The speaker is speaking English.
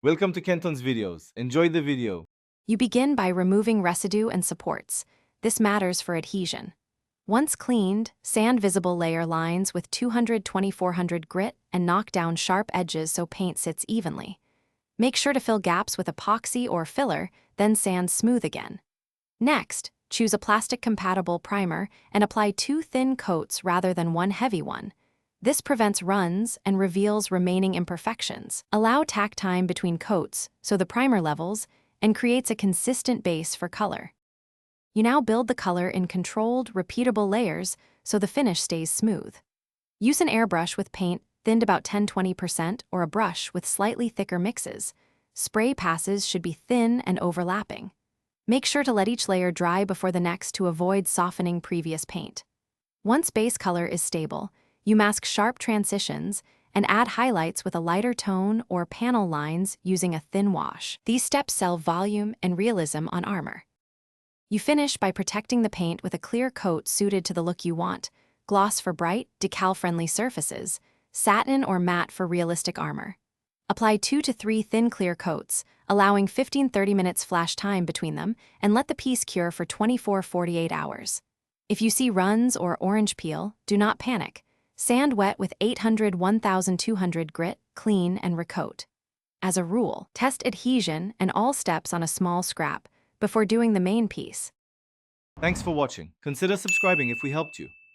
Welcome to Kenton's videos. Enjoy the video. You begin by removing residue and supports. This matters for adhesion. Once cleaned, sand visible layer lines with 200-400 grit and knock down sharp edges so paint sits evenly. Make sure to fill gaps with epoxy or filler, then sand smooth again. Next, choose a plastic-compatible primer and apply 2 thin coats rather than 1 heavy one. This prevents runs and reveals remaining imperfections. Allow tack time between coats so the primer levels and creates a consistent base for color. You now build the color in controlled, repeatable layers so the finish stays smooth. Use an airbrush with paint thinned about 10-20% or a brush with slightly thicker mixes. Spray passes should be thin and overlapping. Make sure to let each layer dry before the next to avoid softening previous paint. Once base color is stable, you mask sharp transitions and add highlights with a lighter tone or panel lines using a thin wash. These steps sell volume and realism on armor. You finish by protecting the paint with a clear coat suited to the look you want, gloss for bright, decal-friendly surfaces, satin or matte for realistic armor. Apply 2 to 3 thin clear coats, allowing 15-30 minutes flash time between them, and let the piece cure for 24-48 hours. If you see runs or orange peel, do not panic. Sand wet with 800-1200 grit, clean, and recoat. As a rule, test adhesion and all steps on a small scrap before doing the main piece. Thanks for watching. Consider subscribing if we helped you.